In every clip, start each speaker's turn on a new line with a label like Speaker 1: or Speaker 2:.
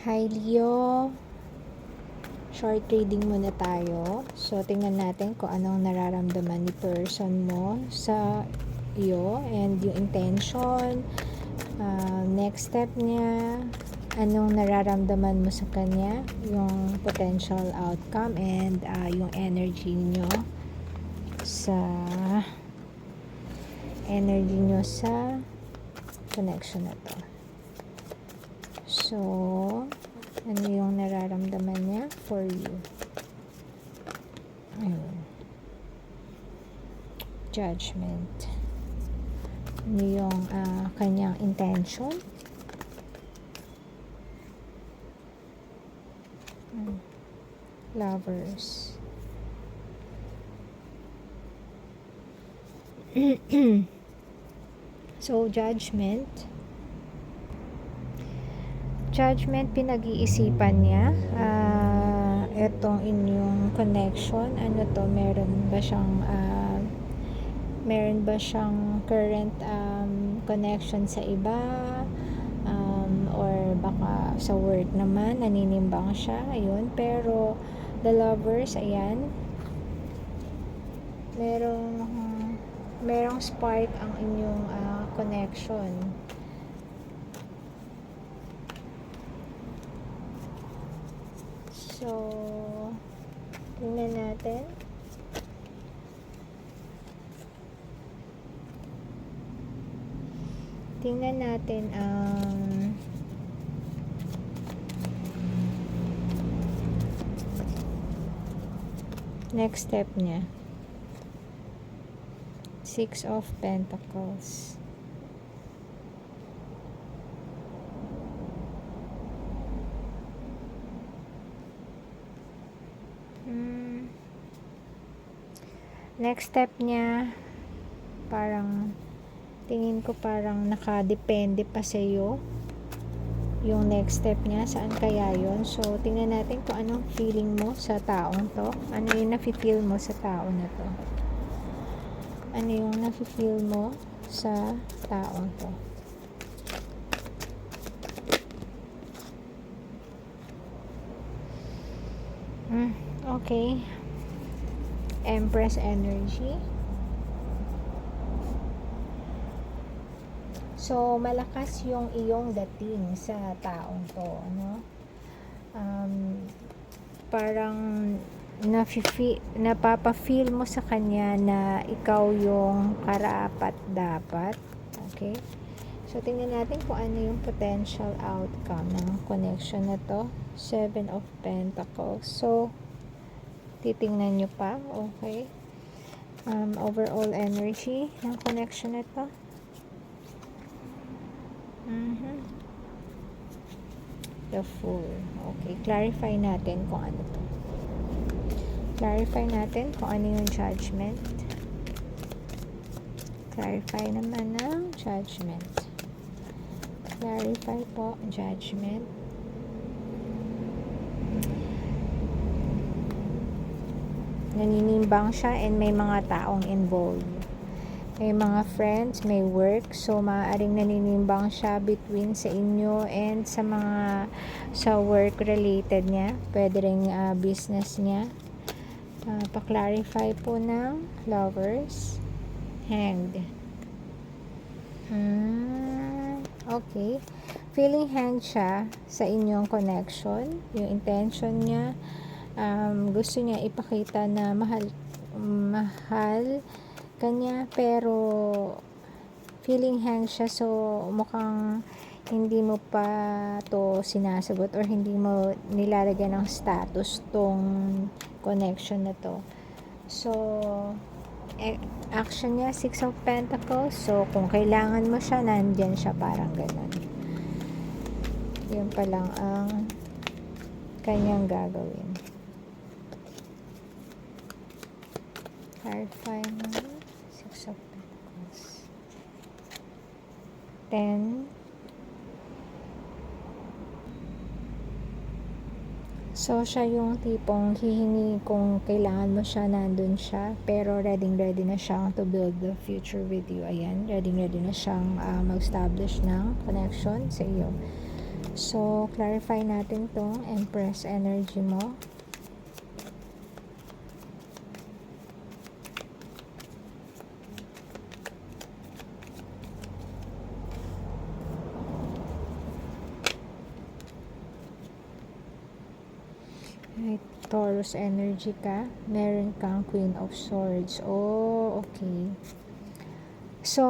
Speaker 1: Hi Leo, short reading muna tayo. So, tingnan natin kung anong nararamdaman ni person mo sa iyo and yung intention, next step niya, anong nararamdaman mo sa kanya, yung potential outcome and yung energy nyo sa connection na to. So, ano yung nararamdaman niya for you? Ayun. Judgment. Ano yung kanyang intention? Lovers. So, judgment, pinag-iisipan niya etong inyong connection. Ano to, meron ba siyang current connection sa iba, or baka sa work naman naninimbang siya, ayun. Pero the lovers, ayan, merong spark ang inyong connection. So, tingnan natin. Ang next step niya. Six of Pentacles. Next step niya, parang tingin ko parang nakadepende pa sa iyo yung next step niya. Saan kaya yon? So, tingnan natin kung anong feeling mo sa taong to. Ano yung nafe-feel mo sa tao na to? Ano yung nafe-feel mo sa taong to? Okay. Empress energy. So, malakas yung iyong dating sa taong to, ano? Parang napapa-feel mo sa kanya na ikaw yung karapat-dapat. Okay? So, tingnan natin kung ano yung potential outcome ng connection na to. Seven of Pentacles. So, titingnan nyo pa. Okay? Overall energy ng connection na to. The Fool. Okay, clarify natin kung ano to. Clarify natin kung ano yung judgment. Clarify naman ng judgment. Clarify po, judgment. Naninimbang siya and may mga taong involved. May mga friends, may work, so maaaring naninimbang siya between sa inyo and sa work related niya, pwede rin business niya. Pa-clarify po ng lovers. Hanged. Okay, feeling hanged siya sa inyong connection. Yung intention niya, gusto niya ipakita na mahal kanya, pero feeling hang siya. So, mukhang hindi mo pa to sinasagot or hindi mo nilalagyan ng status tong connection na to. So, action niya, Six of Pentacles. So, kung kailangan mo siya, nandyan siya, parang ganun. Yun pa lang ang kanyang gagawin. Clarify mo. Six of Pentacles. 10. So, siya yung tipong hihingi kung kailangan mo siya, nandun siya. Pero ready na siyang to build the future with you. Ayan, ready na siyang mag-establish ng connection sa iyo. So, clarify natin tong Empress energy mo. Right, Taurus energy ka. Meron kang Queen of Swords. Oh, okay. So,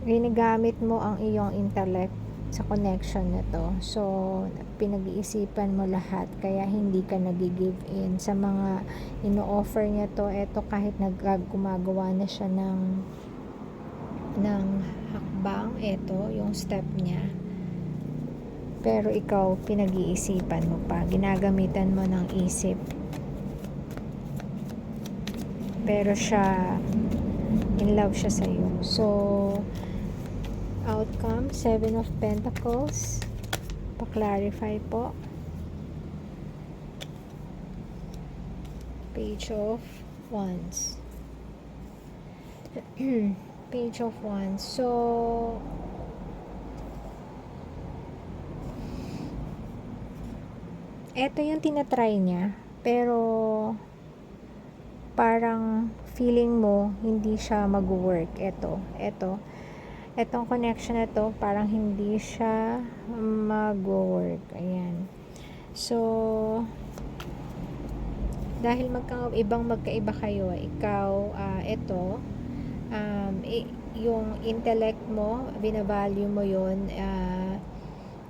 Speaker 1: ginagamit mo ang iyong intellect sa connection na to. So, pinag-iisipan mo lahat. Kaya hindi ka nag-give in sa mga ino-offer niya to. Eto, kahit gumagawa na siya ng hakbang. Eto, yung step niya. Pero ikaw, pinag-iisipan mo pa. Ginagamitan mo ng isip. Pero siya, in love siya sa'yo. So, outcome, 7 of Pentacles. Pa-clarify po. Page of Wands. Page of Wands. So, eto yung tinatry niya, pero parang feeling mo hindi siya mag-work. Etong connection na to, parang hindi siya mag-work. Ayan. So, dahil ibang magkaiba kayo, ikaw, yung intellect mo, binavalue mo yun,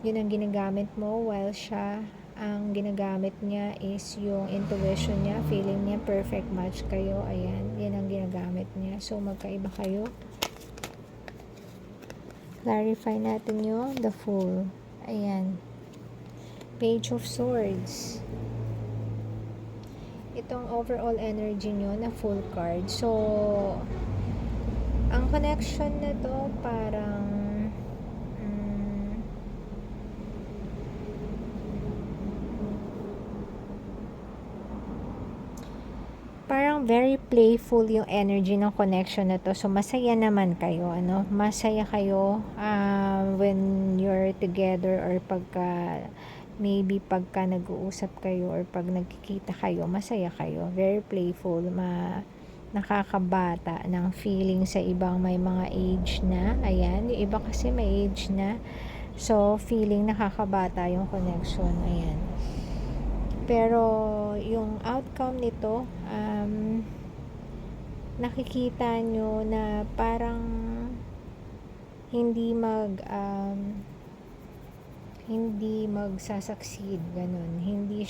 Speaker 1: yun ang ginagamit mo, while siya, ang ginagamit niya is yung intuition niya, feeling niya perfect match kayo. Ayan, yan ang ginagamit niya. So, magkaiba kayo. Clarify natin yung the Fool. Ayan. Page of Swords. Itong overall energy nyo na full card. So, ang connection na to parang very playful yung energy ng connection na to. So, masaya naman kayo, ano? Masaya kayo when you're together, or maybe pagka nag-uusap kayo or pag nagkikita kayo, masaya kayo. Very playful, nakakabata ng feeling sa ibang may mga age na. Ayan, yung iba kasi may age na. So, feeling nakakabata yung connection. Ayan. Pero, yung outcome nito, nakikita nyo na parang hindi magsasucceed, ganun. Hindi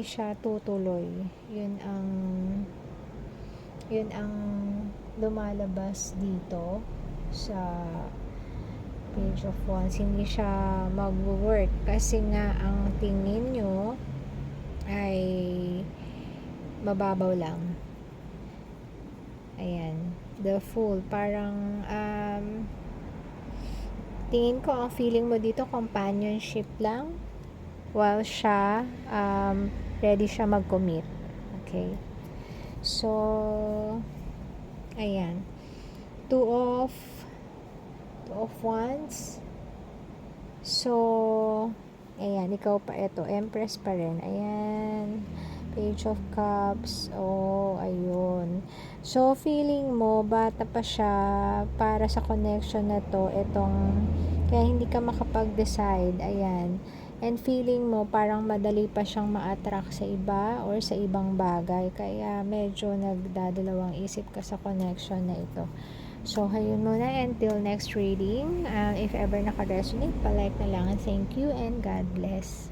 Speaker 1: siya tutuloy. Yun ang lumalabas dito sa Page of Wands. Hindi siya mag-work kasi nga ang tingin nyo ay mababaw lang. Ayan, the Fool, parang tingin ko ang feeling mo dito companionship lang, while siya ready siya mag-commit. Okay, so ayan, two of Wands. So ayan, ikaw pa, ito Empress pa rin. Ayan, Page of Cups. Oh, ayun. So, feeling mo, bata pa siya para sa connection na to. Kaya hindi ka makapag-decide. Ayan. And feeling mo, parang madali pa siyang ma-attract sa iba or sa ibang bagay. Kaya medyo nagdadalawang isip ka sa connection na ito. So, hayun muna. Until next reading. If ever naka-resonate, palike na lang. Thank you and God bless.